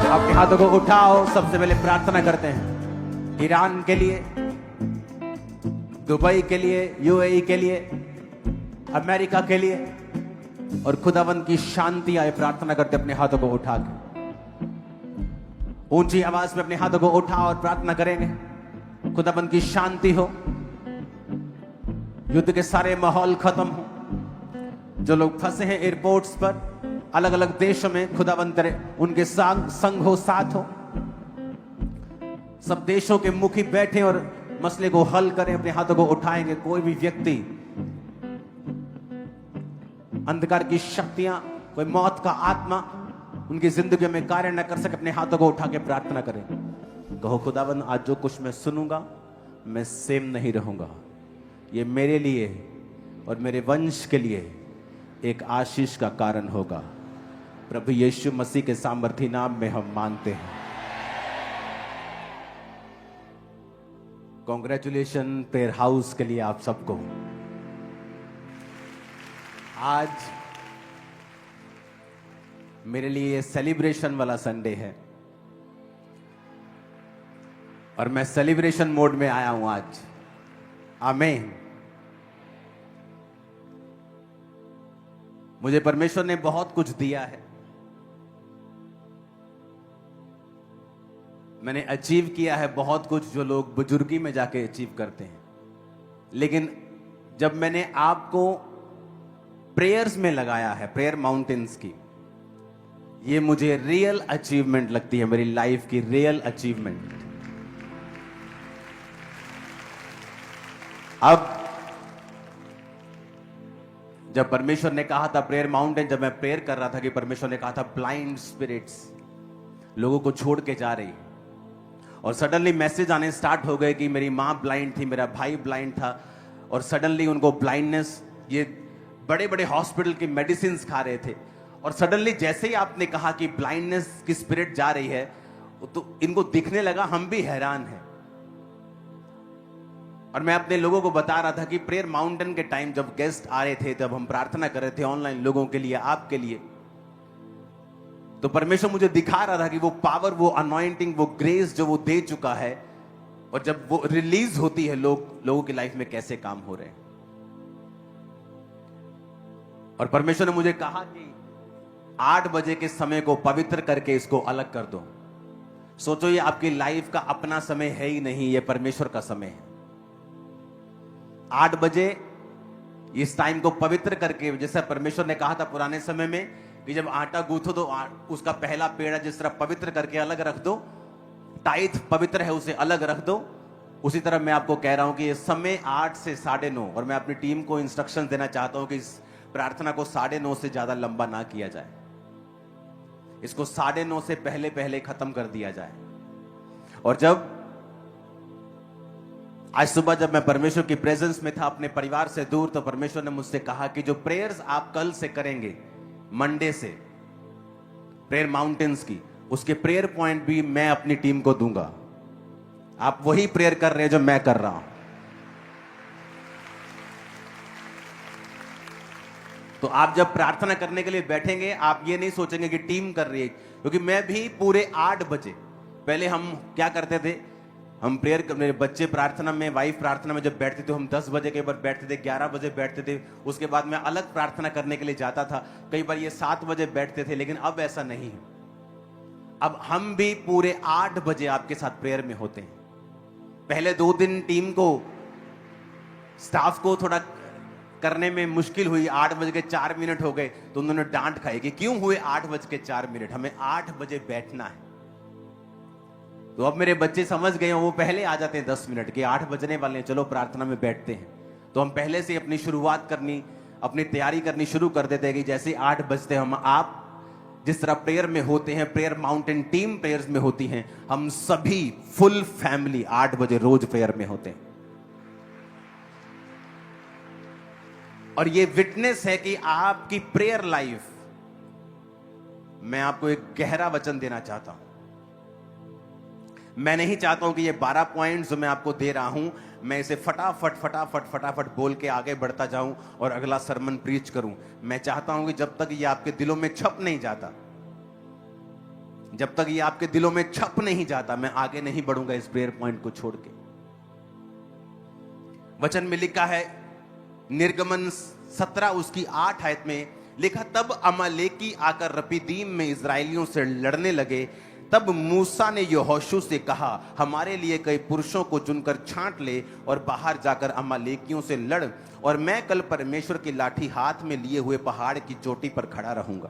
अपने हाथों को उठाओ। सबसे पहले प्रार्थना करते हैं ईरान के लिए, दुबई के लिए, यूएई के लिए, अमेरिका के लिए, और खुदावंद की शांति आए। प्रार्थना करते अपने हाथों को उठा के ऊंची आवाज में अपने हाथों को उठाओ और प्रार्थना करेंगे खुदावंद की शांति हो, युद्ध के सारे माहौल खत्म हो। जो लोग फंसे हैं एयरपोर्ट्स पर, अलग अलग देशों में, खुदावंद करे उनके संग हो, साथ हो। सब देशों के मुखी बैठे और मसले को हल करें। अपने हाथों को उठाएंगे। कोई भी व्यक्ति, अंधकार की शक्तियां, कोई मौत का आत्मा उनकी जिंदगी में कार्य न कर सके, अपने हाथों को उठा के प्रार्थना करें। कहो खुदावंद आज जो कुछ मैं सुनूंगा मैं सेम नहीं रहूंगा। ये मेरे लिए और मेरे वंश के लिए एक आशीष का कारण होगा। प्रभु यीशु मसीह के सामर्थी नाम में हम मांगते हैं। कॉन्ग्रेचुलेशन प्रेयर हाउस के लिए आप सबको। आज मेरे लिए ये सेलिब्रेशन वाला संडे है और मैं सेलिब्रेशन मोड में आया हूं आज। आमीन। मुझे परमेश्वर ने बहुत कुछ दिया है। मैंने अचीव किया है बहुत कुछ जो लोग बुजुर्गी में जाके अचीव करते हैं, लेकिन जब मैंने आपको प्रेयर्स में लगाया है, प्रेयर माउंटेन्स की, ये मुझे रियल अचीवमेंट लगती है, मेरी लाइफ की रियल अचीवमेंट। अब जब परमेश्वर ने कहा था प्रेयर माउंटेन, जब मैं प्रेयर कर रहा था कि परमेश्वर ने कहा था ब्लाइंड स्पिरिट्स लोगों को छोड़ के जा रही, और सडनली मैसेज आने स्टार्ट हो गए कि मेरी मां ब्लाइंड थी, मेरा भाई ब्लाइंड था, और सडनली उनको ब्लाइंडनेस, ये बड़े बड़े हॉस्पिटल की मेडिसिन खा रहे थे, और सडनली जैसे ही आपने कहा कि ब्लाइंडनेस की स्पिरिट जा रही है तो इनको दिखने लगा। हम भी हैरान हैं। और मैं अपने लोगों को बता रहा था कि प्रेयर माउंटेन के टाइम जब गेस्ट आ रहे थे, तब हम प्रार्थना कर रहे थे ऑनलाइन लोगों के लिए, आपके लिए, तो परमेश्वर मुझे दिखा रहा था कि वो पावर, वो अनॉइंटिंग, वो ग्रेस जो वो दे चुका है, और जब वो रिलीज होती है लोगों की लाइफ में कैसे काम हो रहे हैं। और परमेश्वर ने मुझे कहा कि 8 बजे के समय को पवित्र करके इसको अलग कर दो। सोचो ये आपकी लाइफ का अपना समय है ही नहीं, ये परमेश्वर का समय है। 8 बजे इस टाइम को पवित्र करके, जैसा परमेश्वर ने कहा था पुराने समय में कि जब आटा गूंथो तो उसका पहला पेड़ा जिस तरह पवित्र करके अलग रख दो, टाइथ पवित्र है उसे अलग रख दो, उसी तरह मैं आपको कह रहा हूं कि ये समय 8 से 9:30, और मैं अपनी टीम को इंस्ट्रक्शन देना चाहता हूं कि इस प्रार्थना को 9:30 से ज्यादा लंबा ना किया जाए, इसको 9:30 से पहले पहले खत्म कर दिया जाए। और जब आज सुबह जब मैं परमेश्वर की प्रेजेंस में था अपने परिवार से दूर, तो परमेश्वर ने मुझसे कहा कि जो प्रेयर्स आप कल से करेंगे, मंडे से प्रेयर माउंटेन्स की, उसके प्रेयर पॉइंट भी मैं अपनी टीम को दूंगा। आप वही प्रेयर कर रहे हैं जो मैं कर रहा हूं। तो आप जब प्रार्थना करने के लिए बैठेंगे, आप ये नहीं सोचेंगे कि टीम कर रही है, क्योंकि मैं भी पूरे 8 बजे, पहले हम क्या करते थे, हम प्रेयर, मेरे बच्चे प्रार्थना में, वाइफ प्रार्थना में जब बैठते थे, हम 10 बजे कई बार बैठते थे, 11 बजे बैठते थे, उसके बाद मैं अलग प्रार्थना करने के लिए जाता था, कई बार ये 7 बजे बैठते थे, लेकिन अब ऐसा नहीं है। अब हम भी पूरे 8 बजे आपके साथ प्रेयर में होते हैं। पहले 2 दिन टीम को, स्टाफ को थोड़ा करने में मुश्किल हुई, 8:04 हो गए, तो उन्होंने डांट खाई कि क्यों हुए 8:04, हमें 8 बजे बैठना है। तो अब मेरे बच्चे समझ गए हैं, वो पहले आ जाते हैं 10 मिनट के, 8 बजने वाले हैं, चलो प्रार्थना में बैठते हैं। तो हम पहले से अपनी शुरुआत करनी, अपनी तैयारी करनी शुरू कर देते हैं कि जैसे 8 बजते हम, आप जिस तरह प्रेयर में होते हैं, प्रेयर माउंटेन टीम प्रेयर्स में होती हैं, हम सभी फुल फैमिली 8 बजे रोज प्रेयर में होते हैं। और ये विटनेस है कि आपकी प्रेयर लाइफ, मैं आपको एक गहरा वचन देना चाहता हूं। मैं नहीं चाहता हूं कि ये 12 पॉइंट्स जो मैं आपको दे रहा हूं, मैं इसे फटाफट बोल के आगे बढ़ता जाऊं और अगला सरमन प्रीच करूं। मैं चाहता हूं कि जब तक ये आपके दिलों में छप नहीं जाता, जब तक ये आपके दिलों में छप नहीं जाता, मैं आगे नहीं बढ़ूंगा इस प्रेयर पॉइंट को छोड़ के। वचन में लिखा है, निर्गमन 17 उसकी 8 आयत में लिखा, तब अमालेकी आकर रपीदीम में इजराइलियों से लड़ने लगे। तब मूसा ने यहोशू से कहा, हमारे लिए कई पुरुषों को चुनकर छांट ले और बाहर जाकर अमालेकियों से लड़, और मैं कल परमेश्वर की लाठी हाथ में लिए हुए पहाड़ की चोटी पर खड़ा रहूंगा।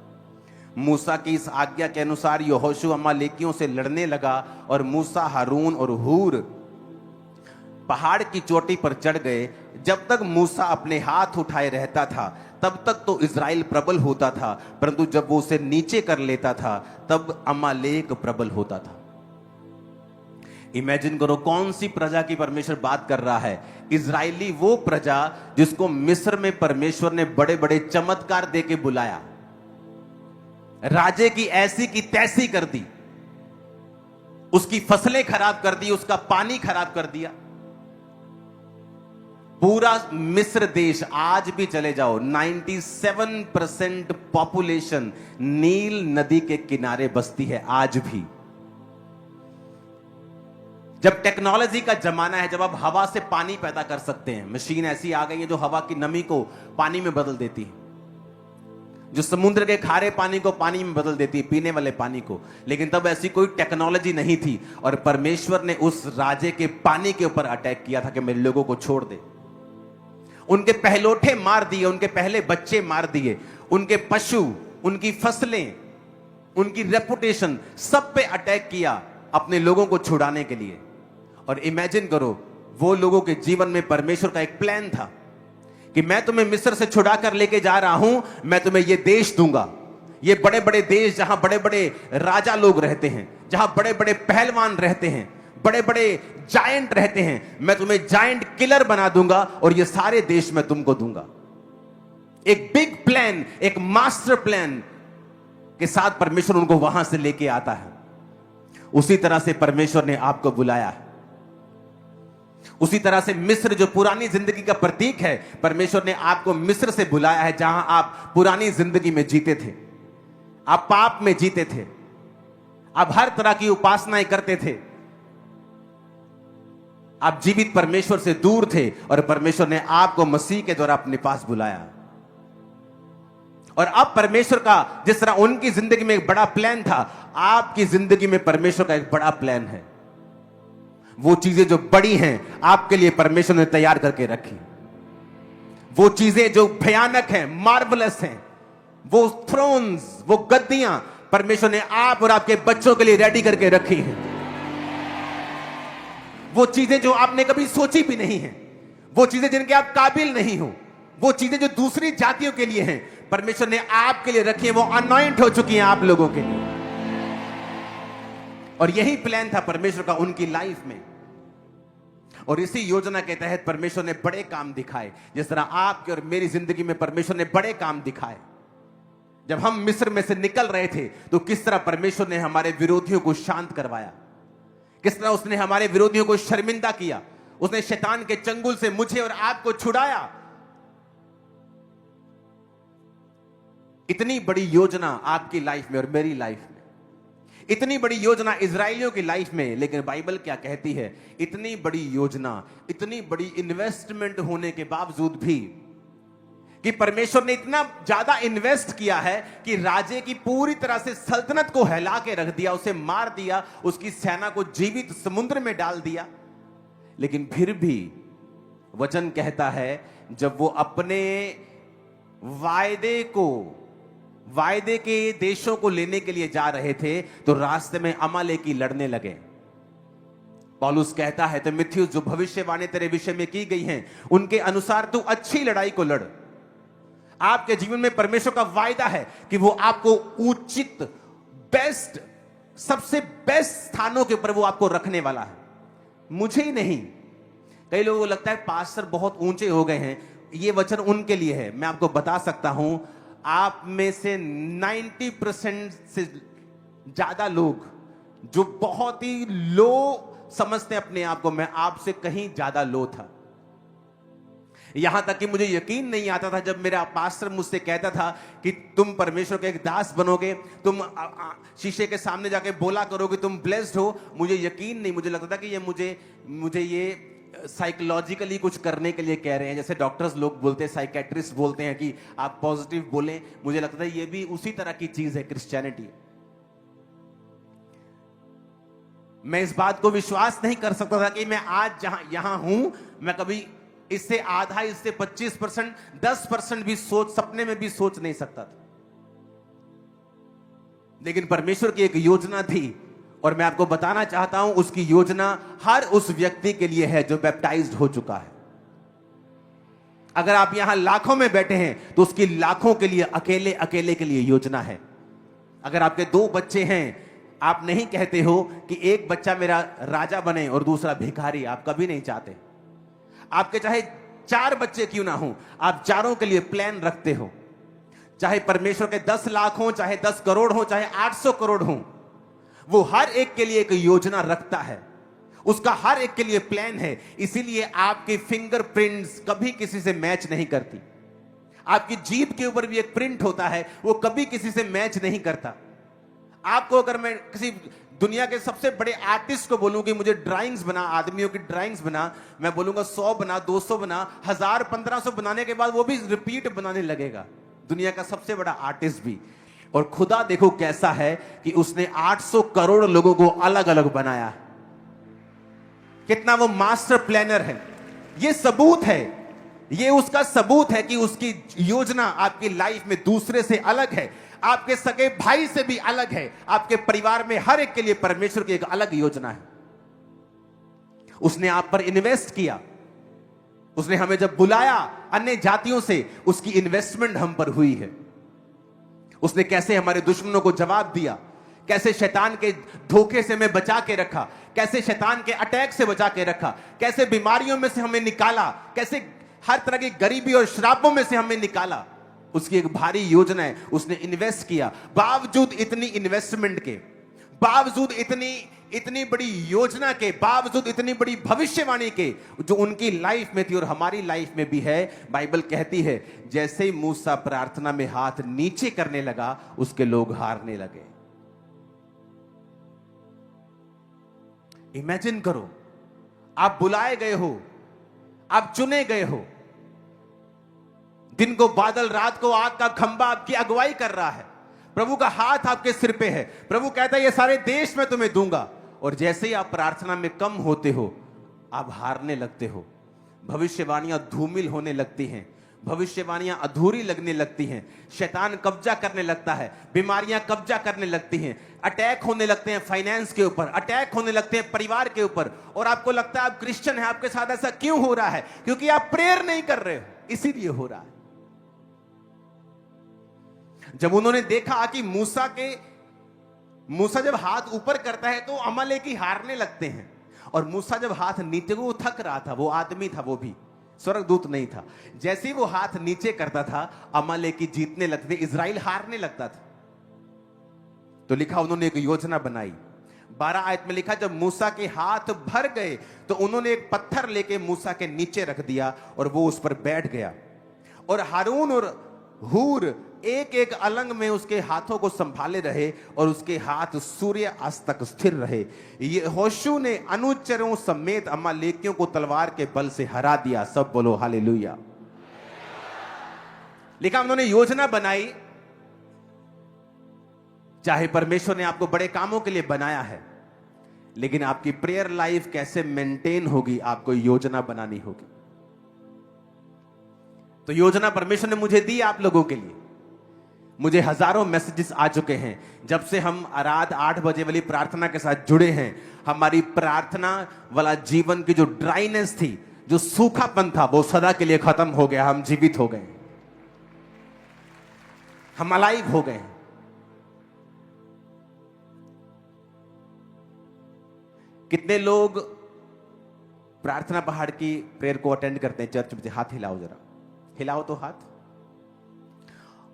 मूसा की इस आज्ञा के अनुसार यहोशू अमालेकियों से लड़ने लगा, और मूसा, हारून और हूर पहाड़ की चोटी पर चढ़ गए। जब तक मूसा अपने हाथ उठाए रहता था तब तक तो इज़राइल प्रबल होता था, परंतु जब वो उसे नीचे कर लेता था तब अमालेक प्रबल होता था। इमेजिन करो कौन सी प्रजा की परमेश्वर बात कर रहा है। इजरायली, वो प्रजा जिसको मिस्र में परमेश्वर ने बड़े बड़े चमत्कार देके बुलाया, राजे की ऐसी की तैसी कर दी, उसकी फसलें खराब कर दी, उसका पानी खराब कर दिया। पूरा मिस्र देश, आज भी चले जाओ, 97% पॉपुलेशन नील नदी के किनारे बसती है आज भी। जब टेक्नोलॉजी का जमाना है, जब आप हवा से पानी पैदा कर सकते हैं, मशीन ऐसी आ गई है जो हवा की नमी को पानी में बदल देती है, जो समुद्र के खारे पानी को पानी में बदल देती है, पीने वाले पानी को। लेकिन तब ऐसी कोई टेक्नोलॉजी नहीं थी, और परमेश्वर ने उस राजे के पानी के ऊपर अटैक किया था कि मेरे लोगों को छोड़ दे। उनके पहलोठे मार दिए, उनके पहले बच्चे मार दिए, उनके पशु, उनकी फसलें, उनकी रेपुटेशन, सब पे अटैक किया अपने लोगों को छुड़ाने के लिए। और इमेजिन करो, वो लोगों के जीवन में परमेश्वर का एक प्लान था कि मैं तुम्हें मिस्र से छुड़ा कर लेके जा रहा हूं, मैं तुम्हें ये देश दूंगा, ये बड़े बड़े देश जहां बड़े बड़े राजा लोग रहते हैं, जहां बड़े बड़े पहलवान रहते हैं, बड़े बड़े जायंट रहते हैं, मैं तुम्हें जायंट किलर बना दूंगा और ये सारे देश मैं तुमको दूंगा। एक बिग प्लान, एक मास्टर प्लान के साथ परमेश्वर उनको वहां से लेके आता है। उसी तरह से परमेश्वर ने आपको बुलाया है। उसी तरह से मिस्र जो पुरानी जिंदगी का प्रतीक है, परमेश्वर ने आपको मिस्र से बुलाया है, जहां आप पुरानी जिंदगी में जीते थे, आप पाप में जीते थे, आप हर तरह की उपासनाएं करते थे, आप जीवित परमेश्वर से दूर थे, और परमेश्वर ने आपको मसीह के द्वारा अपने पास बुलाया। और अब परमेश्वर का जिस तरह उनकी जिंदगी में एक बड़ा प्लान था, आपकी जिंदगी में परमेश्वर का एक बड़ा प्लान है। वो चीजें जो बड़ी हैं आपके लिए परमेश्वर ने तैयार करके रखी। वो चीजें जो भयानक हैं, मार्वलस हैं, वो थ्रोन्स, वो गद्दियां परमेश्वर ने आप और आपके बच्चों के लिए रेडी करके रखी हैं। वो चीजें जो आपने कभी सोची भी नहीं है, वो चीजें जिनके आप काबिल नहीं हो, वो चीजें जो दूसरी जातियों के लिए हैं, परमेश्वर ने आपके लिए रखी है। वो अनॉइंट हो चुकी हैं आप लोगों के लिए। और यही प्लान था परमेश्वर का उनकी लाइफ में। और इसी योजना के तहत परमेश्वर ने बड़े काम दिखाए, जिस तरह आपके और मेरी जिंदगी में परमेश्वर ने बड़े काम दिखाए। जब हम मिस्र में से निकल रहे थे तो किस तरह परमेश्वर ने हमारे विरोधियों को शांत करवाया, किस तरह उसने हमारे विरोधियों को शर्मिंदा किया, उसने शैतान के चंगुल से मुझे और आपको छुड़ाया। इतनी बड़ी योजना आपकी लाइफ में और मेरी लाइफ में, इतनी बड़ी योजना इजराइलियों की लाइफ में। लेकिन बाइबल क्या कहती है, इतनी बड़ी योजना, इतनी बड़ी इन्वेस्टमेंट होने के बावजूद भी, कि परमेश्वर ने इतना ज्यादा इन्वेस्ट किया है कि राजे की पूरी तरह से सल्तनत को हिला के रख दिया, उसे मार दिया, उसकी सेना को जीवित समुद्र में डाल दिया। लेकिन फिर भी वचन कहता है, जब वो अपने वायदे के देशों को लेने के लिए जा रहे थे तो रास्ते में अमालेकी लड़ने लगे। पौलुस कहता है, तो मिथियुस, जो भविष्यवाणी तेरे विषय में की गई हैं उनके अनुसार तू अच्छी लड़ाई को लड़। आपके जीवन में परमेश्वर का वायदा है कि वो आपको उचित, बेस्ट, सबसे बेस्ट स्थानों के ऊपर वो आपको रखने वाला है, मुझे ही नहीं। कई लोगों को लगता है पास्टर बहुत ऊंचे हो गए हैं, ये वचन उनके लिए है। मैं आपको बता सकता हूं, आप में से 90% से ज्यादा लोग जो बहुत ही लो समझते हैं अपने आप को, मैं आपसे कहीं ज्यादा लो था। यहां तक कि मुझे यकीन नहीं आता था जब मेरा पास्टर मुझसे कहता था कि तुम परमेश्वर के एक दास बनोगे, तुम शीशे के सामने जाके बोला करोगे तुम ब्लेस्ड हो। मुझे यकीन नहीं, मुझे लगता था कि ये मुझे ये साइकोलॉजिकली कुछ करने के लिए कह रहे हैं, जैसे डॉक्टर्स लोग बोलते हैं, साइकेट्रिस्ट बोलते हैं कि आप पॉजिटिव बोलें। मुझे लगता था ये भी उसी तरह की चीज है क्रिश्चियनिटी। मैं इस बात को विश्वास नहीं कर सकता था कि मैं आज यहां हूं, मैं कभी इससे आधा, इससे 25%, 10% भी सपने में भी सोच नहीं सकता था। लेकिन परमेश्वर की एक योजना थी और मैं आपको बताना चाहता हूं, उसकी योजना हर उस व्यक्ति के लिए है जो बैप्टाइज्ड हो चुका है। अगर आप यहां लाखों में बैठे हैं तो उसकी लाखों के लिए, अकेले अकेले के लिए योजना है। अगर आपके 2 बच्चे हैं, आप नहीं कहते हो कि एक बच्चा मेरा राजा बने और दूसरा भिखारी, आप कभी नहीं चाहते। आपके चाहे 4 बच्चे क्यों ना हो, आप चारों के लिए प्लान रखते हो। चाहे परमेश्वर के 10 लाख हो, चाहे 10 करोड़ हो, चाहे 800 करोड़ हो, वो हर एक के लिए एक योजना रखता है, उसका हर एक के लिए प्लान है। इसीलिए आपकी फिंगरप्रिंट्स कभी किसी से मैच नहीं करती। आपकी जीभ के ऊपर भी एक प्रिंट होता है, वो कभी किसी से मैच नहीं करता। आपको अगर मैं किसी दुनिया के सबसे बड़े आर्टिस्ट को बोलूं कि मुझे ड्राइंग्स बना, आदमियों की ड्राइंग्स बना, मैं बोलूंगा 100 बना, 200 बना, 1000, 1500 बनाने के बाद वो भी रिपीट बनाने लगेगा, दुनिया का सबसे बड़ा आर्टिस्ट भी। और खुदा देखो कैसा है कि उसने 800 करोड़ लोगों को अलग अलग बनाया। कितना वो मास्टर प्लानर है। ये सबूत है, ये उसका सबूत है कि उसकी योजना आपकी लाइफ में दूसरे से अलग है, आपके सगे भाई से भी अलग है। आपके परिवार में हर एक के लिए परमेश्वर की एक अलग योजना है। उसने आप पर इन्वेस्ट किया। उसने हमें जब बुलाया अन्य जातियों से, उसकी इन्वेस्टमेंट हम पर हुई है। उसने कैसे हमारे दुश्मनों को जवाब दिया, कैसे शैतान के धोखे से हमें बचा के रखा, कैसे शैतान के अटैक से बचा के रखा, कैसे बीमारियों में से हमें निकाला, कैसे हर तरह की गरीबी और श्रापों में से हमें निकाला। उसकी एक भारी योजना है। उसने इन्वेस्ट किया। बावजूद इतनी इन्वेस्टमेंट के, बावजूद इतनी बड़ी योजना के, बावजूद इतनी बड़ी भविष्यवाणी के जो उनकी लाइफ में थी और हमारी लाइफ में भी है, बाइबल कहती है जैसे ही मूसा प्रार्थना में हाथ नीचे करने लगा, उसके लोग हारने लगे। इमेजिन करो, आप बुलाए गए हो, आप चुने गए हो। दिन को बादल, रात को आग का खंबा आपकी अगुवाई कर रहा है। प्रभु का हाथ आपके सिर पे है। प्रभु कहता है ये सारे देश में तुम्हें दूंगा। और जैसे ही आप प्रार्थना में कम होते हो, आप हारने लगते हो। भविष्यवाणियां धूमिल होने लगती हैं, भविष्यवाणियां अधूरी लगने लगती हैं, शैतान कब्जा करने लगता है, बीमारियां कब्जा करने लगती हैं, अटैक होने लगते हैं फाइनेंस के ऊपर, अटैक होने लगते हैं परिवार के ऊपर। और आपको लगता है आप क्रिश्चियन हैं, आपके साथ ऐसा क्यों हो रहा है? क्योंकि आप प्रेयर नहीं कर रहे हो, इसीलिए हो रहा है। जब उन्होंने देखा कि मूसा जब हाथ ऊपर करता है तो अमालेकी हारने लगते हैं, और मूसा जब हाथ नीचे, वो थक रहा था, वो आदमी था, वो भी स्वर्गदूत नहीं था। जैसे ही वो हाथ नीचे करता था, अमालेकी जीतने लगते थे, इजराइल हारने लगता था। तो लिखा उन्होंने एक योजना बनाई। 12 आयत में लिखा जब मूसा के हाथ भर गए तो उन्होंने एक पत्थर लेके मूसा के नीचे रख दिया और वो उस पर बैठ गया। और हारून और हूर एक एक अलंग में उसके हाथों को संभाले रहे और उसके हाथ सूर्य अस्त तक स्थिर रहे। यहोशू ने अनुचरों समेत अमालेकियों को तलवार के बल से हरा दिया। सब बोलो हालेलुया। लिखा उन्होंने योजना बनाई। चाहे परमेश्वर ने आपको बड़े कामों के लिए बनाया है, लेकिन आपकी प्रेयर लाइफ कैसे मेंटेन होगी, आपको योजना बनानी होगी। तो योजना परमेश्वर ने मुझे दी आप लोगों के लिए। मुझे हजारों मैसेजेस आ चुके हैं जब से हम रात 8 बजे वाली प्रार्थना के साथ जुड़े हैं। हमारी प्रार्थना वाला जीवन की जो ड्राइनेस थी, जो सूखापन था, वो सदा के लिए खत्म हो गया। हम जीवित हो गए, हम अलाइव हो गए। कितने लोग प्रार्थना पहाड़ की प्रेयर को अटेंड करते हैं चर्च में? हाथ हिलाओ जरा, हिलाओ तो हाथ।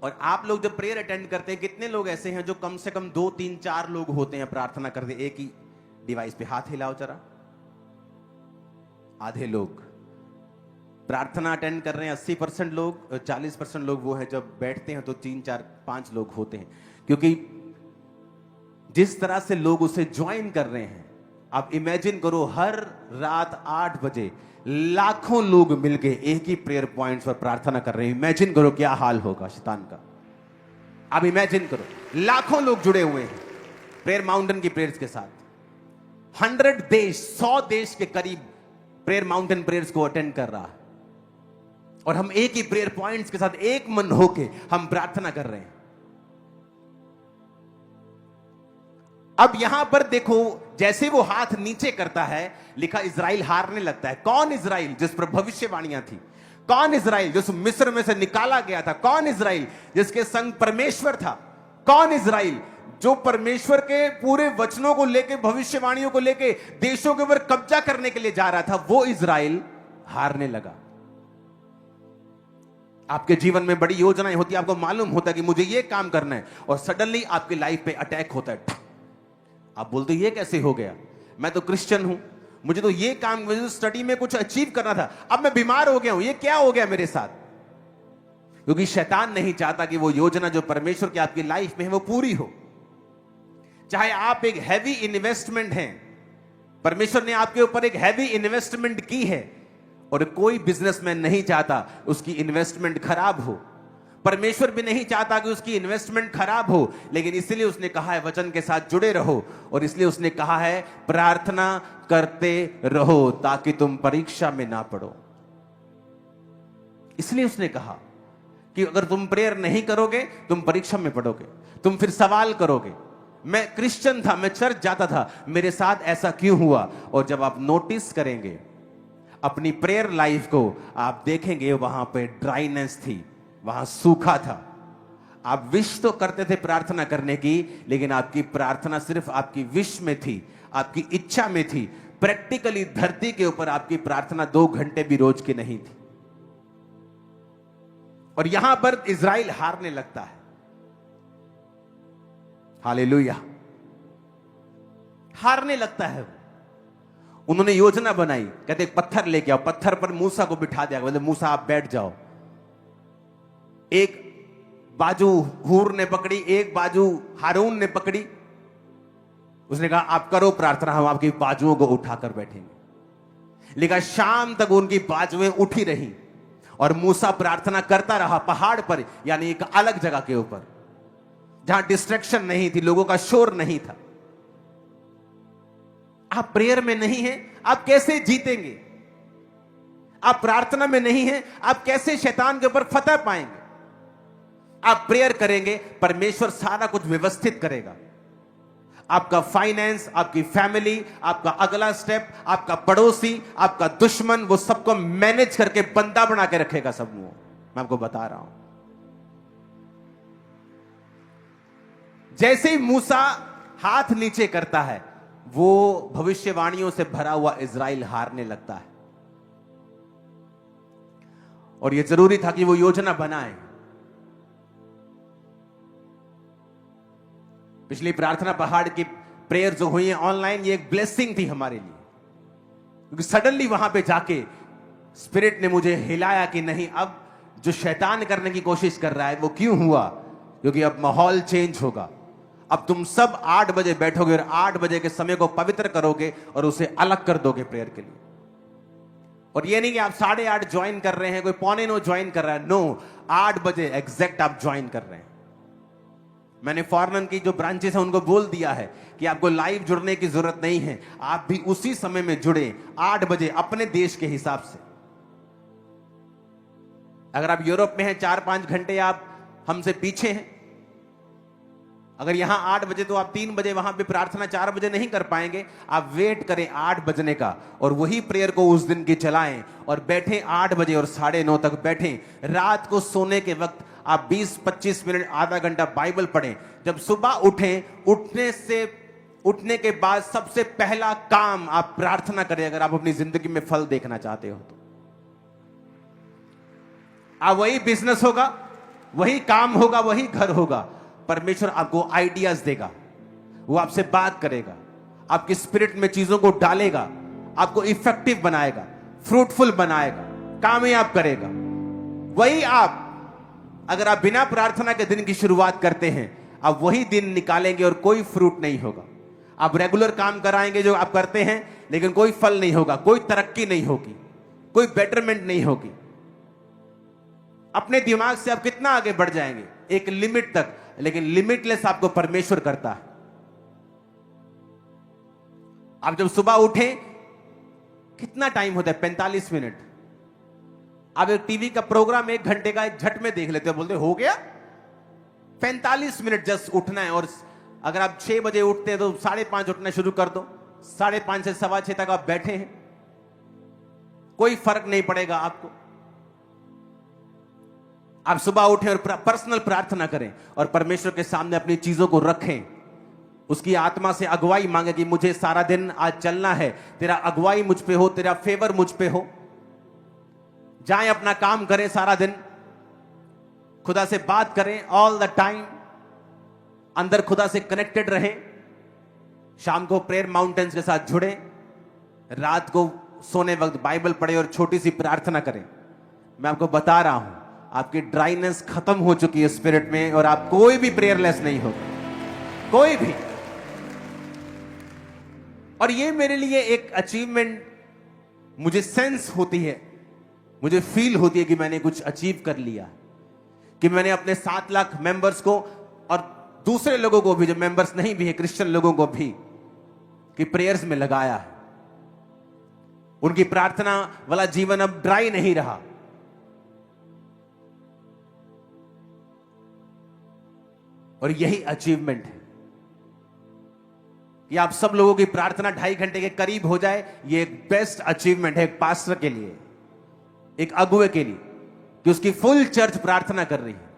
और आप लोग जब प्रेयर अटेंड करते हैं, कितने लोग ऐसे हैं जो कम से कम 2, 3, 4 लोग होते हैं प्रार्थना करते एक ही डिवाइस पे? हाथ हिलाओ जरा। आधे लोग, प्रार्थना अटेंड कर रहे हैं 80% लोग, 40% लोग वो है जब बैठते हैं तो 3 4 5 लोग होते हैं, क्योंकि जिस तरह से लोग उसे ज्वाइन कर रहे हैं, आप इमेजिन करो हर रात 8 बजे लाखों लोग मिलके एक ही प्रेयर पॉइंट्स पर प्रार्थना कर रहे हैं। इमेजिन करो क्या हाल होगा शैतान का। आप इमेजिन करो लाखों लोग जुड़े हुए हैं प्रेयर माउंटेन की प्रेयर्स के साथ। 100 देश, 100 देश के करीब प्रेयर माउंटेन प्रेयर्स को अटेंड कर रहा है, और हम एक ही प्रेयर पॉइंट्स के साथ एक मन होके हम प्रार्थना कर रहे हैं। अब यहां पर देखो, जैसे वो हाथ नीचे करता है, लिखा इजराइल हारने लगता है। कौन इजराइल? जिस पर भविष्यवाणियां थी। कौन इजराइल? जिस मिस्र में से निकाला गया था। कौन इजराइल? जिसके संग परमेश्वर था। कौन इजराइल? जो परमेश्वर के पूरे वचनों को लेके, भविष्यवाणियों को लेके देशों के ऊपर कब्जा करने के लिए जा रहा था। वो इजराइल हारने लगा। आपके जीवन में बड़ी योजनाएं होती है, आपको मालूम होता है कि मुझे ये काम करना है, और सडनली आपकी लाइफ पे अटैक होता है। आप बोलते ये कैसे हो गया? मैं तो क्रिश्चियन हूं, मुझे तो ये काम, मुझे तो स्टडी में कुछ अचीव करना था, अब मैं बीमार हो गया हूं, ये क्या हो गया मेरे साथ? क्योंकि शैतान नहीं चाहता कि वो योजना जो परमेश्वर की आपकी लाइफ में है वो पूरी हो। चाहे आप एक हैवी इन्वेस्टमेंट है, परमेश्वर ने आपके ऊपर एक हैवी इन्वेस्टमेंट की है, और कोई बिजनेसमैन नहीं चाहता उसकी इन्वेस्टमेंट खराब हो। परमेश्वर भी नहीं चाहता कि उसकी इन्वेस्टमेंट खराब हो, लेकिन इसलिए उसने कहा है वचन के साथ जुड़े रहो, और इसलिए उसने कहा है प्रार्थना करते रहो ताकि तुम परीक्षा में ना पड़ो। इसलिए उसने कहा कि अगर तुम प्रेयर नहीं करोगे तुम परीक्षा में पड़ोगे, तुम फिर सवाल करोगे, मैं क्रिश्चियन था, मैं चर्च जाता था, मेरे साथ ऐसा क्यों हुआ? और जब आप नोटिस करेंगे अपनी प्रेयर लाइफ को, आप देखेंगे वहां पे ड्राइनेस थी, वहां सूखा था। आप विश तो करते थे प्रार्थना करने की, लेकिन आपकी प्रार्थना सिर्फ आपकी विश में थी, आपकी इच्छा में थी। प्रैक्टिकली धरती के ऊपर आपकी प्रार्थना 2 घंटे भी रोज की नहीं थी। और यहां पर इजराइल हारने लगता है। हालेलुया, हारने लगता है। उन्होंने योजना बनाई, कहते एक पत्थर लेके आओ, पत्थर पर मूसा को बिठा दिया, बोले मूसा आप बैठ जाओ। एक बाजू हूर ने पकड़ी, एक बाजू हारून ने पकड़ी। उसने कहा आप करो प्रार्थना, हम आपकी बाजुओं को उठाकर बैठेंगे। लेकिन शाम तक उनकी बाजुएं उठी रही, और मूसा प्रार्थना करता रहा पहाड़ पर, यानी एक अलग जगह के ऊपर जहां डिस्ट्रैक्शन नहीं थी, लोगों का शोर नहीं था। आप प्रेयर में नहीं हैं, आप कैसे जीतेंगे? आप प्रार्थना में नहीं हैं, आप कैसे शैतान के ऊपर फतह पाएंगे? आप प्रेयर करेंगे, परमेश्वर सारा कुछ व्यवस्थित करेगा। आपका फाइनेंस, आपकी फैमिली, आपका अगला स्टेप, आपका पड़ोसी, आपका दुश्मन, वो सबको मैनेज करके बंदा बना के रखेगा सब। मैं आपको बता रहा हूं, जैसे ही मूसा हाथ नीचे करता है, वो भविष्यवाणियों से भरा हुआ इजराइल हारने लगता है। और यह जरूरी था कि वो योजना बनाए। पिछली प्रार्थना पहाड़ की प्रेयर जो हुई है ऑनलाइन, ये एक ब्लेसिंग थी हमारे लिए, क्योंकि सडनली वहां पे जाके स्पिरिट ने मुझे हिलाया कि नहीं, अब जो शैतान करने की कोशिश कर रहा है वो क्यों हुआ? क्योंकि अब माहौल चेंज होगा। अब तुम सब 8 बजे बैठोगे और 8 बजे के समय को पवित्र करोगे और उसे अलग कर दोगे प्रेयर के लिए। और ये नहीं कि आप 8:30 ज्वाइन कर रहे हैं, कोई 8:45 ज्वाइन कर रहा है। नो, 8 बजे एग्जैक्ट आप ज्वाइन कर रहे हैं। मैंने फॉरेन की जो ब्रांचेस हैं उनको बोल दिया है कि आपको लाइव जुड़ने की जरूरत नहीं है, आप भी उसी समय में जुड़े 8 बजे अपने देश के हिसाब से। अगर आप यूरोप में हैं 4-5 घंटे आप हमसे पीछे हैं। अगर यहां 8 बजे तो आप 3 बजे वहां पे प्रार्थना 4 बजे नहीं कर पाएंगे। आप वेट करें 8 बजने का और वही प्रेयर को उस दिन की चलाएं और बैठें 8 बजे और 9:30 तक बैठें। रात को सोने के वक्त आप 20-25 मिनट, आधा घंटा बाइबल पढ़ें। जब सुबह उठें, उठने के बाद सबसे पहला काम आप प्रार्थना करें। अगर आप अपनी जिंदगी में फल देखना चाहते हो तो आप, वही बिजनेस होगा, वही काम होगा, वही घर होगा। परमेश्वर आपको आइडियाज देगा, वो आपसे बात करेगा, आपकी स्पिरिट में चीजों को डालेगा, आपको इफेक्टिव बनाएगा, फ्रूटफुल बनाएगा। कामयाब करेगा। वही आप, अगर आप बिना प्रार्थना के दिन की शुरुआत करते हैं, आप वही दिन निकालेंगे और कोई फ्रूट नहीं होगा। आप रेगुलर काम कराएंगे जो आप करते हैं, लेकिन कोई फल नहीं होगा, कोई तरक्की नहीं होगी, कोई बेटरमेंट नहीं होगी। अपने दिमाग से आप कितना आगे बढ़ जाएंगे, एक लिमिट तक, लेकिन लिमिटलेस आपको परमेश्वर करता है। आप जब सुबह उठें, कितना टाइम होता है? 45 मिनट। आप एक टीवी का प्रोग्राम 1 घंटे का एक झट में देख लेते हो, बोलते हो गया। 45 मिनट जस्ट उठना है। और अगर आप 6 बजे उठते हैं तो 5:30 उठना शुरू कर दो। 5:30 से 6:15 तक आप बैठे हैं, कोई फर्क नहीं पड़ेगा आपको। आप सुबह उठें और पर्सनल प्रार्थना करें और परमेश्वर के सामने अपनी चीजों को रखें। उसकी आत्मा से अगुवाई मांगे कि मुझे सारा दिन आज चलना है, तेरा अगुवाई मुझ पे हो, तेरा फेवर मुझ पे हो। जाएं, अपना काम करें, सारा दिन खुदा से बात करें ऑल द टाइम, अंदर खुदा से कनेक्टेड रहें। शाम को प्रेयर माउंटेन्स के साथ जुड़े, रात को सोने वक्त बाइबल पढ़े और छोटी सी प्रार्थना करें। मैं आपको बता रहा हूं, आपकी ड्राइनेस खत्म हो चुकी है स्पिरिट में, और आप कोई भी प्रेयरलेस नहीं होगा, कोई भी। और ये मेरे लिए एक अचीवमेंट, मुझे सेंस होती है, मुझे फील होती है कि मैंने कुछ अचीव कर लिया, कि मैंने अपने 7 लाख मेंबर्स को और दूसरे लोगों को भी, जो मेंबर्स नहीं भी है, क्रिश्चियन लोगों को भी, कि प्रेयर्स में लगाया है। उनकी प्रार्थना वाला जीवन अब ड्राई नहीं रहा। और यही अचीवमेंट है कि आप सब लोगों की प्रार्थना 2.5 घंटे के करीब हो जाए। ये एक बेस्ट अचीवमेंट है एक पास्टर के लिए, एक अगुवे के लिए, कि उसकी फुल चर्च प्रार्थना कर रही है।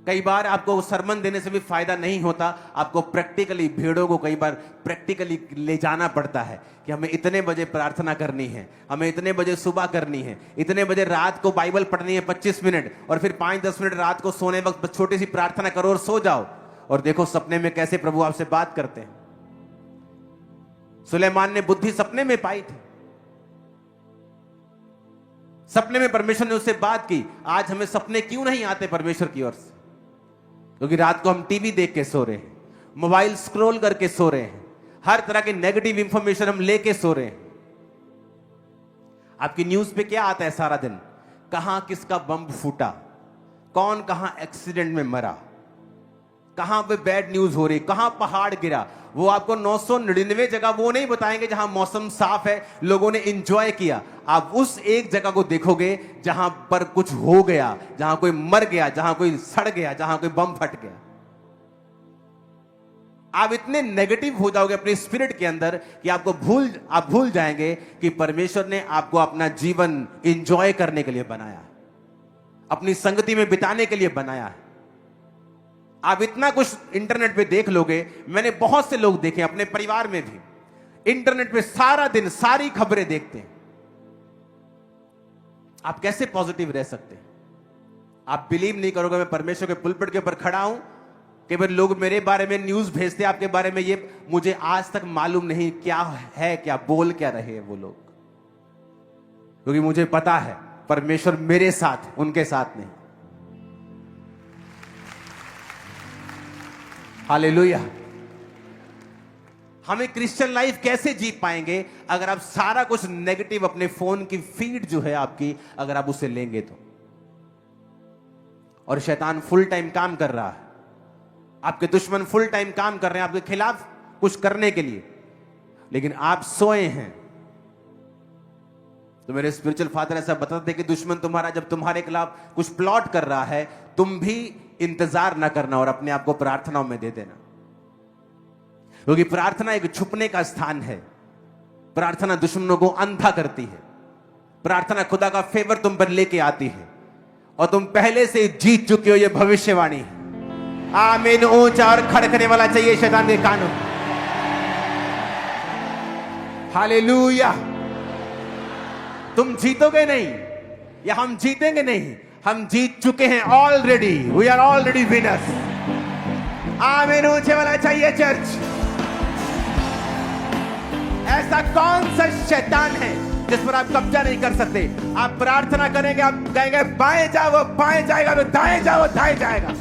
कई बार आपको सरमन देने से भी फायदा नहीं होता, आपको प्रैक्टिकली भेड़ों को कई बार प्रैक्टिकली ले जाना पड़ता है कि हमें इतने बजे प्रार्थना करनी है, हमें इतने बजे सुबह करनी है, इतने बजे रात को बाइबल पढ़नी है 25 मिनट, और फिर 5-10 मिनट रात को सोने वक्त छोटी सी प्रार्थना करो और सो जाओ। और देखो सपने में कैसे प्रभु आपसे बात करते हैं। सुलेमान ने बुद्धि सपने में पाई थी, सपने में परमेश्वर ने उससे बात की। आज हमें सपने क्यों नहीं आते परमेश्वर की ओर से? क्योंकि रात को हम टीवी देख के सो रहे हैं, मोबाइल स्क्रॉल करके सो रहे हैं, हर तरह की नेगेटिव इंफॉर्मेशन हम लेके सो रहे हैं। आपकी न्यूज पे क्या आता है सारा दिन? कहां किसका बम फूटा, कौन कहां एक्सीडेंट में मरा, कहां पे बैड न्यूज हो रही, कहां पहाड़ गिरा। वो आपको 999 जगह वो नहीं बताएंगे जहां मौसम साफ है, लोगों ने एंजॉय किया। आप उस एक जगह को देखोगे जहां पर कुछ हो गया, जहां कोई मर गया, जहां कोई सड़ गया, जहां कोई बम फट गया। आप इतने नेगेटिव हो जाओगे अपने स्पिरिट के अंदर कि आप भूल जाएंगे कि परमेश्वर ने आपको अपना जीवन एंजॉय करने के लिए बनाया, अपनी संगति में बिताने के लिए बनाया है। आप इतना कुछ इंटरनेट पे देख लोगे। मैंने बहुत से लोग देखे अपने परिवार में भी, इंटरनेट पे सारा दिन सारी खबरें देखते हैं। आप कैसे पॉजिटिव रह सकते हैं? आप बिलीव नहीं करोगे, मैं परमेश्वर के पुलपिट के ऊपर खड़ा हूं, कि भाई लोग मेरे बारे में न्यूज भेजते आपके बारे में, ये मुझे आज तक मालूम नहीं क्या है, क्या बोल क्या रहे हैं वो लोग, क्योंकि मुझे पता है परमेश्वर मेरे साथ, उनके साथ नहीं। हालेलुया। हमें क्रिश्चियन लाइफ कैसे जी पाएंगे अगर आप सारा कुछ नेगेटिव अपने फोन की फीड जो है आपकी, अगर आप उसे लेंगे तो। और शैतान फुल टाइम काम कर रहा है, आपके दुश्मन फुल टाइम काम कर रहे हैं आपके खिलाफ कुछ करने के लिए, लेकिन आप सोए हैं। तो मेरे स्पिरिचुअल फादर ऐसा बताते कि दुश्मन तुम्हारा जब तुम्हारे खिलाफ कुछ प्लॉट कर रहा है, तुम भी इंतजार ना करना और अपने आप को प्रार्थनाओं में दे देना, क्योंकि प्रार्थना एक छुपने का स्थान है। प्रार्थना दुश्मनों को अंधा करती है, प्रार्थना खुदा का फेवर तुम पर लेके आती है, और तुम पहले से जीत चुके हो, यह भविष्यवाणी है। आमीन। ऊंचा और खड़कने वाला चाहिए शैतान के कानों। हालेलुया। तुम जीतोगे नहीं या हम जीतेंगे नहीं, हम जीत चुके हैं already. We are already winners. आमीन। ऊंचे वाला चाहिए चर्च। ऐसा कौन सा शैतान है जिस पर आप कब्जा नहीं कर सकते? आप प्रार्थना करेंगे, आप कहेंगे बाएं जाओ वो बाएं जाएगा, तो दाएं जाओ वो दाएं जाएगा।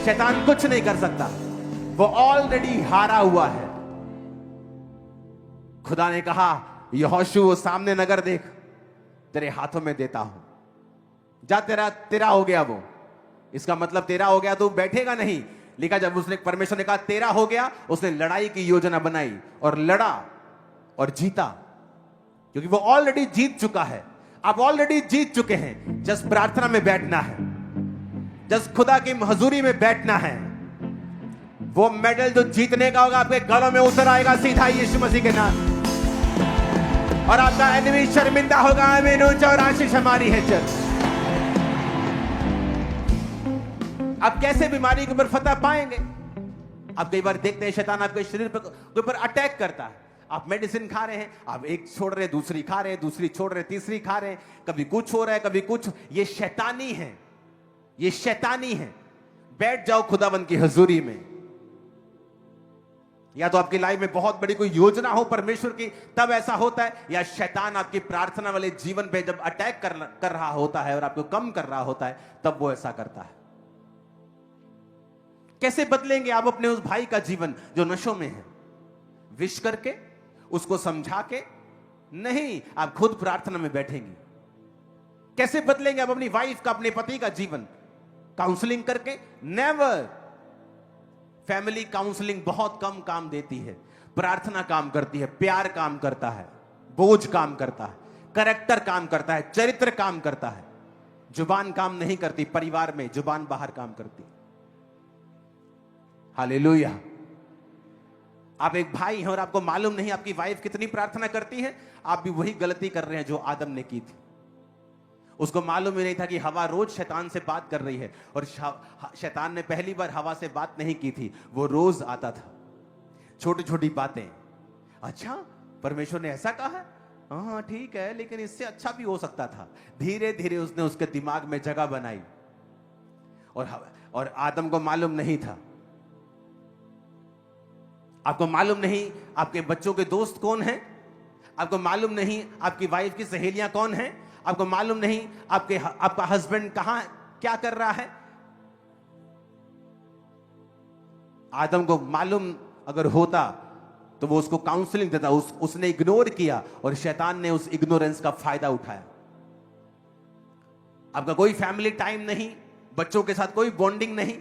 शैतान कुछ नहीं कर सकता, वो ऑलरेडी हारा हुआ है। खुदा ने कहा यहोशू वो सामने नगर देख, तेरे हाथों में देता हूं, जा तेरा हो गया वो। इसका मतलब तेरा हो गया तो बैठेगा नहीं। लिखा जब उसने परमेश्वर ने कहा तेरा हो गया, उसने लड़ाई की योजना बनाई और लड़ा और जीता, क्योंकि वो ऑलरेडी जीत चुका है। आप ऑलरेडी जीत चुके हैं। जस्ट प्रार्थना में बैठना है, जस्ट खुदा की हजूरी में बैठना है। वो मेडल जो जीतने का होगा आपके गलों में उतर आएगा सीधा यीशु मसीह के नाम, और आपका एनिमी शर्मिंदा होगा। आमीन। ऊंचा और आशीष हमारी है चर्च। आप कैसे बीमारी के ऊपर फतह पाएंगे? आप कई बार देखते हैं शैतान आपके शरीर के ऊपर अटैक करता है। आप मेडिसिन खा रहे हैं, आप एक छोड़ रहे हैं, दूसरी खा रहे हैं, दूसरी छोड़ रहे हैं, तीसरी खा रहे हैं, कभी कुछ हो रहा है, कभी कुछ। ये शैतानी है, ये शैतानी है। बैठ जाओ खुदावंद की हजूरी में। या तो आपकी लाइफ में बहुत बड़ी कोई योजना हो परमेश्वर की, तब ऐसा होता है, या शैतान आपकी प्रार्थना वाले जीवन पे जब अटैक कर रहा होता है और आपको कम कर रहा होता है, तब वो ऐसा करता है। कैसे बदलेंगे आप अपने उस भाई का जीवन जो नशों में है? विश करके, उसको समझा के नहीं, आप खुद प्रार्थना में बैठेंगे। कैसे बदलेंगे आप अपनी वाइफ का, अपने पति का जीवन? काउंसलिंग करके? नेवर। फैमिली काउंसलिंग बहुत कम काम देती है, प्रार्थना काम करती है, प्यार काम करता है, बोझ काम करता है, कैरेक्टर काम करता है, चरित्र काम करता है। जुबान काम नहीं करती, परिवार में जुबान बाहर काम करती। हालेलुया। आप एक भाई हैं और आपको मालूम नहीं आपकी वाइफ कितनी प्रार्थना करती है, आप भी वही गलती कर रहे हैं जो आदम ने की थी। उसको मालूम ही नहीं था कि हवा रोज शैतान से बात कर रही है, और शैतान ने पहली बार हवा से बात नहीं की थी, वो रोज आता था, छोटी छोटी बातें। अच्छा, परमेश्वर ने ऐसा कहा है, हाँ ठीक है, लेकिन इससे अच्छा भी हो सकता था। धीरे धीरे उसने उसके दिमाग में जगह बनाई, और आदम को मालूम नहीं था। आपको मालूम नहीं आपके बच्चों के दोस्त कौन हैं, आपको मालूम नहीं आपकी वाइफ की सहेलियां कौन हैं, आपको मालूम नहीं आपका हस्बैंड कहां क्या कर रहा है। आदम को मालूम अगर होता तो वो उसको काउंसलिंग देता, उसने इग्नोर किया और शैतान ने उस इग्नोरेंस का फायदा उठाया। आपका कोई फैमिली टाइम नहीं, बच्चों के साथ कोई बॉन्डिंग नहीं।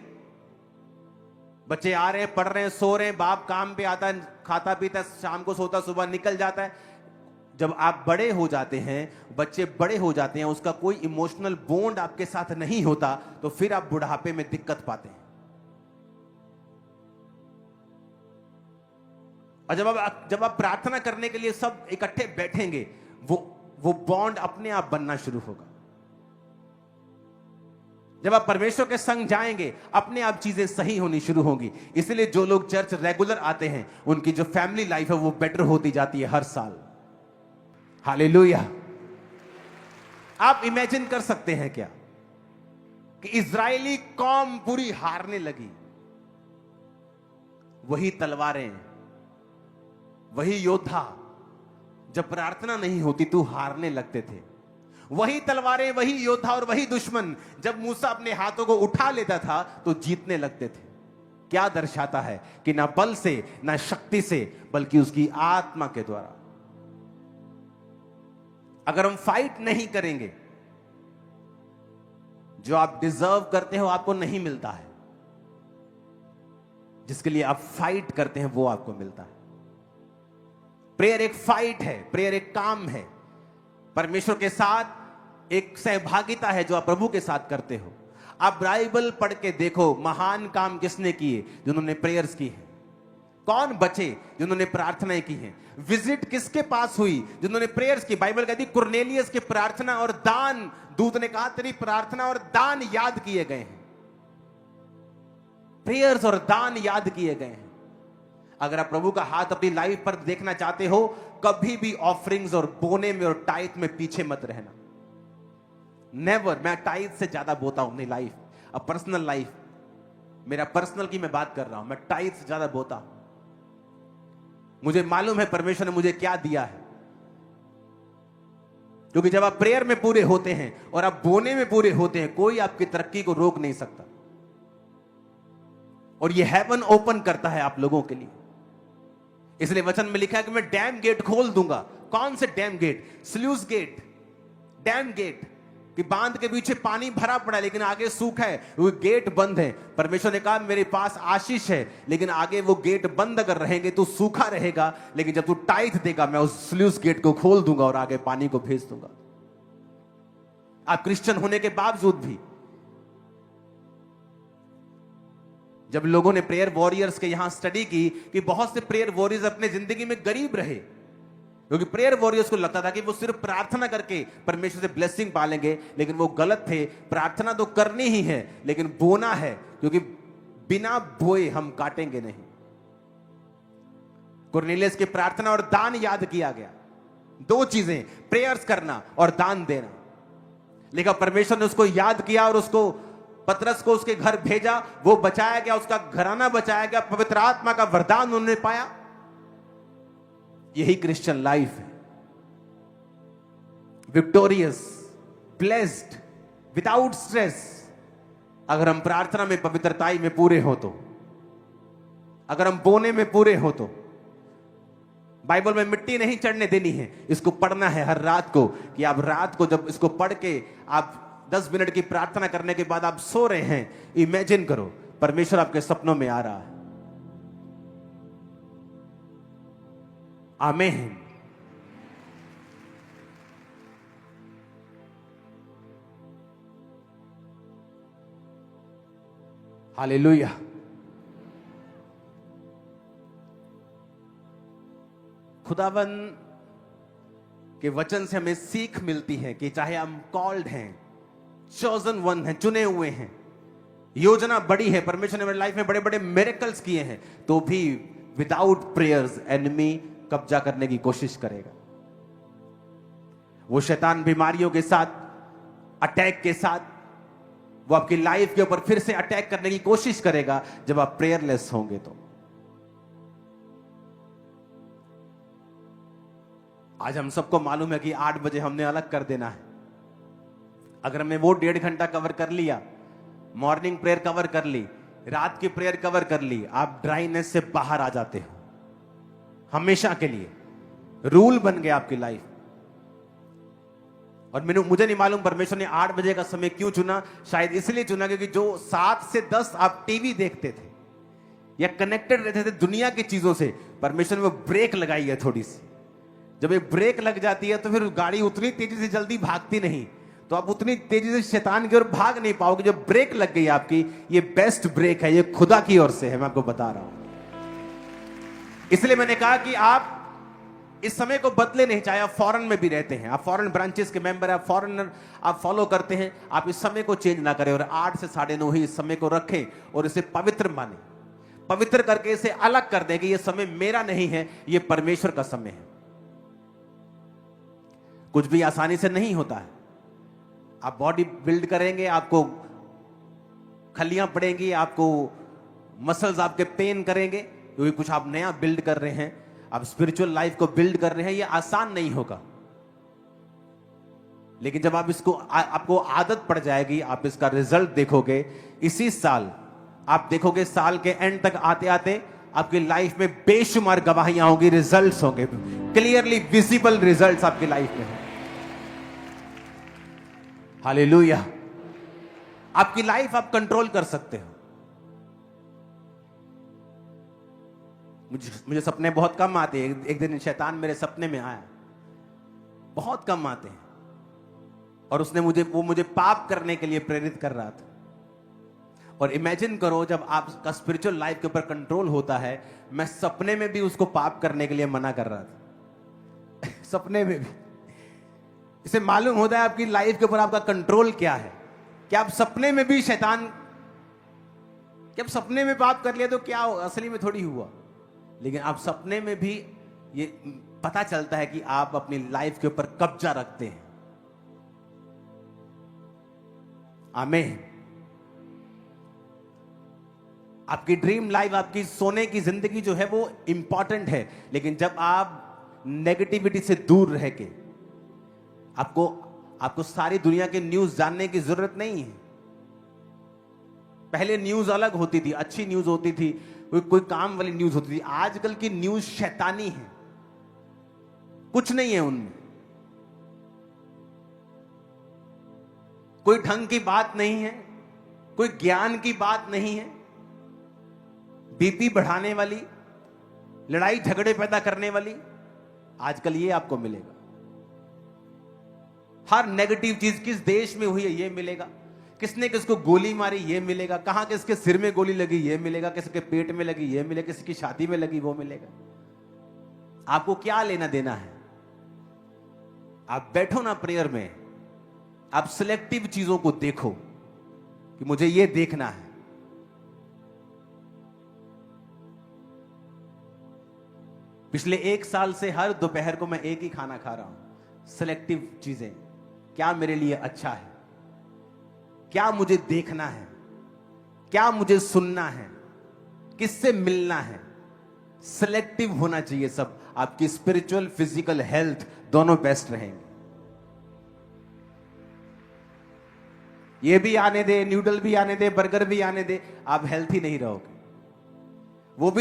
बच्चे आ रहे हैं, पढ़ रहे हैं, सो रहे हैं, बाप काम पे आता है, खाता पीता है, शाम को सोता, सुबह निकल जाता है। जब आप बड़े हो जाते हैं, बच्चे बड़े हो जाते हैं, उसका कोई इमोशनल बॉन्ड आपके साथ नहीं होता, तो फिर आप बुढ़ापे में दिक्कत पाते हैं। और जब आप प्रार्थना करने के लिए सब इकट्ठे बैठेंगे, वो बॉन्ड अपने आप बनना शुरू होगा। जब आप परमेश्वर के संग जाएंगे, अपने आप चीजें सही होनी शुरू होंगी। इसलिए जो लोग चर्च रेगुलर आते हैं, उनकी जो फैमिली लाइफ है वो बेटर होती जाती है हर साल। हालेलुया। आप इमेजिन कर सकते हैं क्या कि इजरायली कौम पूरी हारने लगी? वही तलवारें, वही योद्धा, जब प्रार्थना नहीं होती तो हारने लगते थे। वही तलवारें, वही योद्धा और वही दुश्मन, जब मूसा अपने हाथों को उठा लेता था तो जीतने लगते थे। क्या दर्शाता है कि ना बल से, ना शक्ति से, बल्कि उसकी आत्मा के द्वारा। अगर हम फाइट नहीं करेंगे, जो आप डिजर्व करते हो आपको नहीं मिलता है, जिसके लिए आप फाइट करते हैं वो आपको मिलता है। प्रेयर एक फाइट है, प्रेयर एक काम है, परमेश्वर के साथ एक सहभागिता है जो आप प्रभु के साथ करते हो। आप बाइबल पढ़ के देखो, महान काम किसने किए? जिन्होंने प्रेयर्स की है। कौन बचे? जिन्होंने प्रार्थनाएं की हैं। विजिट किसके पास हुई? जिन्होंने प्रेयर्स की। बाइबल कहती कुरनेलियस की प्रार्थना और दान, दूत ने कहा तेरी प्रार्थना और दान याद किए गए हैं। प्रेयर्स और दान याद किए गए हैं। अगर आप प्रभु का हाथ अपनी लाइफ पर देखना चाहते हो, कभी भी ऑफरिंग्स और बोने में और टाइथ में पीछे मत रहना। नेवर। मैं टाइथ से ज्यादा बोता हूं अपनी लाइफ, अब पर्सनल लाइफ, मेरा पर्सनल की मैं बात कर रहा हूं, मैं टाइथ से ज्यादा बोता हूं। मुझे मालूम है परमेश्वर ने मुझे क्या दिया है। क्योंकि जब आप प्रेयर में पूरे होते हैं और आप बोने में पूरे होते हैं, कोई आपकी तरक्की को रोक नहीं सकता। और ये हेवन ओपन करता है आप लोगों के लिए। इसलिए वचन में लिखा है कि मैं डैम गेट खोल दूंगा। कौन से dam gate? Sluice gate, dam gate, कि बांध के पीछे पानी भरा पड़ा है लेकिन आगे सूखा है, वो गेट बंद है। परमेश्वर ने कहा मेरे पास आशीष है, लेकिन आगे वो गेट बंद अगर रहेंगे तो सूखा रहेगा, लेकिन जब तू टाइट देगा मैं उस स्लूज गेट को खोल दूंगा और आगे पानी को भेज दूंगा। आप क्रिश्चियन होने के बावजूद भी, जब लोगों ने प्रेयर वॉरियर्स के यहां स्टडी की कि बहुत से प्रेयर वॉरियर्स अपने जिंदगी में गरीब रहे, क्योंकि प्रेयर वॉरियर्स को लगता था कि वो सिर्फ प्रार्थना करके परमेश्वर से ब्लेसिंग पालेंगे, लेकिन वो गलत थे। प्रार्थना तो करनी ही है, लेकिन बोना है, क्योंकि बिना बोए हम काटेंगे नहीं। कुरनेलियस की प्रार्थना और दान याद किया गया। दो चीजें, प्रेयर्स करना और दान देना। लेकिन परमेश्वर ने उसको याद किया और उसको, पतरस को उसके घर भेजा, वो बचाया गया, उसका घराना बचाया गया, पवित्र आत्मा का वरदान उन्होंने पाया। यही क्रिश्चियन लाइफ है, विक्टोरियस, ब्लेस्ड, विदाउट स्ट्रेस। अगर हम प्रार्थना में, पवित्रताई में पूरे हो तो, अगर हम बोने में पूरे हो तो। बाइबल में मिट्टी नहीं चढ़ने देनी है, इसको पढ़ना है हर रात को, कि आप रात को जब इसको पढ़ के आप 10 मिनट की प्रार्थना करने के बाद आप सो रहे हैं, इमेजिन करो परमेश्वर आपके सपनों में आ रहा है। आमीन। हालेलुया। खुदावन के वचन से हमें सीख मिलती है कि चाहे हम कॉल्ड हैं, चोजन वन हैं, चुने हुए हैं, योजना बड़ी है, परमेश्वर ने मेरी लाइफ में बड़े बड़े मिरेकल्स किए हैं, तो भी विदाउट प्रेयर्स एनिमी कब्जा करने की कोशिश करेगा। वो शैतान बीमारियों के साथ, अटैक के साथ, वो आपकी लाइफ के ऊपर फिर से अटैक करने की कोशिश करेगा जब आप प्रेयरलेस होंगे तो। आज हम सबको मालूम है कि 8 बजे हमने अलग कर देना है। अगर हमने वो 1.5 घंटा कवर कर लिया, मॉर्निंग प्रेयर कवर कर ली, रात की प्रेयर कवर कर ली, आप ड्राइनेस से बाहर आ जाते हो हमेशा के लिए। रूल बन गया आपकी लाइफ। और मुझे नहीं मालूम परमेश्वर ने 8 बजे का समय क्यों चुना। शायद इसलिए चुना क्योंकि जो 7 से 10 आप टीवी देखते थे या कनेक्टेड रहते थे दुनिया की चीजों से, परमेश्वर ने वो ब्रेक लगाई है थोड़ी सी। जब एक ब्रेक लग जाती है तो फिर गाड़ी उतनी तेजी से जल्दी भागती नहीं, तो आप उतनी तेजी से शैतान की ओर भाग नहीं पाओगे। जब ब्रेक लग गई आपकी, ये बेस्ट ब्रेक है, ये खुदा की ओर से है, मैं आपको बता रहा हूं। इसलिए मैंने कहा कि आप इस समय को बदले नहीं, चाहे आप फॉरेन में भी रहते हैं, आप फॉरेन ब्रांचेस के मेंबर हैं, आप फॉरेनर आप फॉलो करते हैं, आप इस समय को चेंज ना करें और 8 से 9:30 ही इस समय को रखें और इसे पवित्र माने, पवित्र करके इसे अलग कर दें कि यह समय मेरा नहीं है, यह परमेश्वर का समय है। कुछ भी आसानी से नहीं होता है। आप बॉडी बिल्ड करेंगे, आपको खलियां पड़ेंगी, आपको मसल्स आपके पेन करेंगे, क्योंकि कुछ आप नया बिल्ड कर रहे हैं, आप स्पिरिचुअल लाइफ को बिल्ड कर रहे हैं। ये आसान नहीं होगा, लेकिन जब आप इसको आपको आदत पड़ जाएगी, आप इसका रिजल्ट देखोगे। इसी साल आप देखोगे, साल के एंड तक आते आते आपकी लाइफ में बेशुमार गवाहियां होंगी, रिजल्ट्स होंगे, क्लियरली विजिबल रिजल्ट्स आपकी लाइफ में हैं। हालेलुया। आपकी लाइफ आप कंट्रोल कर सकते हो। मुझे सपने बहुत कम आते हैं। एक दिन शैतान मेरे सपने में आया, बहुत कम आते हैं, और उसने मुझे पाप करने के लिए प्रेरित कर रहा था। और इमेजिन करो, जब आपका स्पिरिचुअल लाइफ के ऊपर कंट्रोल होता है, मैं सपने में भी उसको पाप करने के लिए मना कर रहा था सपने में भी। इसे मालूम होता है आपकी लाइफ के ऊपर आपका कंट्रोल क्या है, कि आप सपने में भी शैतान, कि आप सपने में पाप कर लिया तो क्या होगा, असली में थोड़ी हुआ, लेकिन आप सपने में भी ये पता चलता है कि आप अपनी लाइफ के ऊपर कब्जा रखते हैं। आमीन। आपकी ड्रीम लाइफ, आपकी सोने की जिंदगी जो है वो इंपॉर्टेंट है, लेकिन जब आप नेगेटिविटी से दूर रह के, आपको सारी दुनिया के न्यूज जानने की जरूरत नहीं है। पहले न्यूज अलग होती थी, अच्छी न्यूज होती थी, कोई काम वाली न्यूज होती थी। आजकल की न्यूज शैतानी है, कुछ नहीं है उनमें, कोई ढंग की बात नहीं है, कोई ज्ञान की बात नहीं है, बीपी बढ़ाने वाली, लड़ाई झगड़े पैदा करने वाली, आजकल ये आपको मिलेगा। हर नेगेटिव चीज किस देश में हुई है ये मिलेगा, किसने किसको गोली मारी ये मिलेगा, कहां किसके सिर में गोली लगी ये मिलेगा, किसके पेट में लगी ये मिलेगा, किसी की छाती में लगी वो मिलेगा। आपको क्या लेना देना है? आप बैठो ना प्रेयर में, आप सिलेक्टिव चीजों को देखो कि मुझे ये देखना है। पिछले 1 साल से हर दोपहर को मैं एक ही खाना खा रहा हूं। सिलेक्टिव चीजें, क्या मेरे लिए अच्छा है, क्या मुझे देखना है, क्या मुझे सुनना है, किससे मिलना है। सिलेक्टिव होना चाहिए सब। आपकी स्पिरिचुअल फिजिकल हेल्थ दोनों बेस्ट रहेंगे। ये भी आने दे, न्यूडल भी आने दे, बर्गर भी आने दे, आप हेल्थी नहीं रहोगे। वो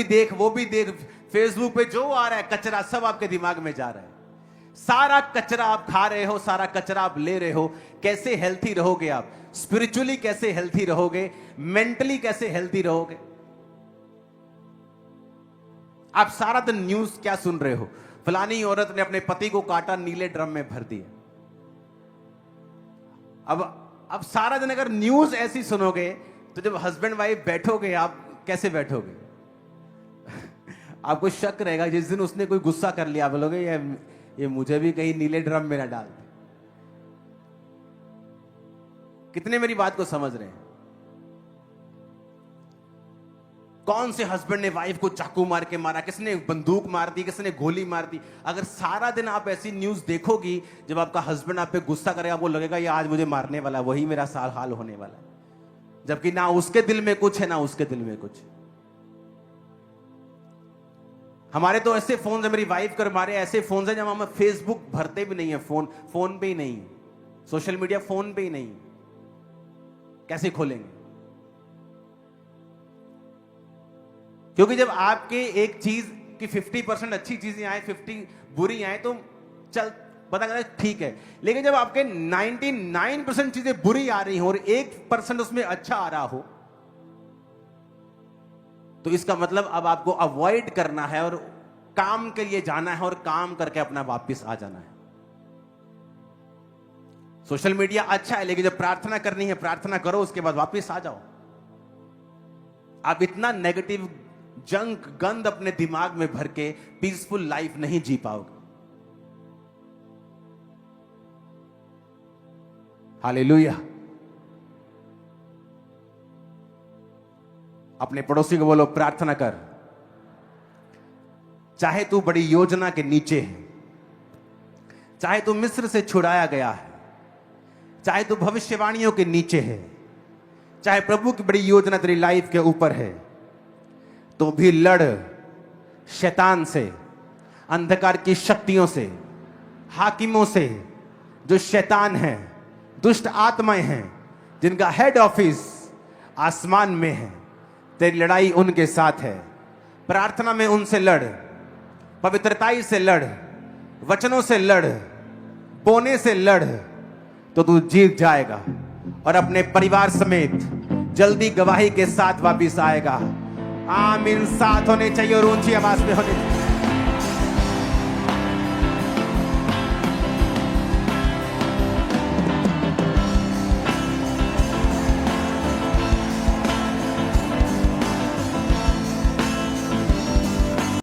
भी देख, फेसबुक पे जो आ रहा है कचरा सब आपके दिमाग में जा रहा है। सारा कचरा आप खा रहे हो, सारा कचरा आप ले रहे हो। कैसे हेल्थी रहोगे आप? स्पिरिचुअली कैसे हेल्थी रहोगे? मेंटली कैसे हेल्थी रहोगे? आप सारा दिन न्यूज क्या सुन रहे हो? फलानी औरत ने अपने पति को काटा, नीले ड्रम में भर दिया। अब सारा दिन अगर न्यूज ऐसी सुनोगे तो जब हस्बैंड वाइफ बैठोगे आप कैसे बैठोगे? आपको शक रहेगा। जिस दिन उसने कोई गुस्सा कर लिया बोलोगे ये मुझे भी कहीं नीले ड्रम में ना डाल दे। कितने मेरी बात को समझ रहे हैं? कौन से हस्बैंड ने वाइफ को चाकू मार के मारा, किसने बंदूक मार दी, किसने गोली मार दी। अगर सारा दिन आप ऐसी न्यूज देखोगी, जब आपका हस्बैंड आप पे गुस्सा करेगा आपको लगेगा ये आज मुझे मारने वाला है, वही मेरा हाल होने वाला है। जबकि ना उसके दिल में कुछ है ना उसके दिल में कुछ। हमारे तो ऐसे फोन है, मेरी वाइफ कर हमारे ऐसे फोन है जब हम फेसबुक भरते भी नहीं है, फोन पे ही नहीं, सोशल मीडिया फोन पे ही नहीं, कैसे खोलेंगे? क्योंकि जब आपके एक चीज की 50% अच्छी चीजें आए, 50 बुरी आए तो चल पता करें ठीक है। लेकिन जब आपके 99% चीजें बुरी आ रही हो और 1% उसमें अच्छा आ रहा हो, तो इसका मतलब अब आपको अवॉइड करना है और काम के लिए जाना है और काम करके अपना वापस आ जाना है। सोशल मीडिया अच्छा है, लेकिन जब प्रार्थना करनी है प्रार्थना करो, उसके बाद वापस आ जाओ। आप इतना नेगेटिव जंक गंद अपने दिमाग में भर के पीसफुल लाइफ नहीं जी पाओगे। हालेलुया। अपने पड़ोसी को बोलो प्रार्थना कर। चाहे तू बड़ी योजना के नीचे है, चाहे तू मिस्र से छुड़ाया गया है, चाहे तू भविष्यवाणियों के नीचे है, चाहे प्रभु की बड़ी योजना तेरी लाइफ के ऊपर है, तो भी लड़ शैतान से, अंधकार की शक्तियों से, हाकिमों से, जो शैतान है, दुष्ट आत्माएं हैं, जिनका हेड ऑफिस आसमान में है। तेरी लड़ाई उनके साथ है। प्रार्थना में उनसे लड़, पवित्रताई से लड़, वचनों से लड़, बोने से लड़, तो तू जीत जाएगा और अपने परिवार समेत जल्दी गवाही के साथ वापिस आएगा। आमीन। साथ होने चाहिए और ऊंची आवाज में होने चाहिए।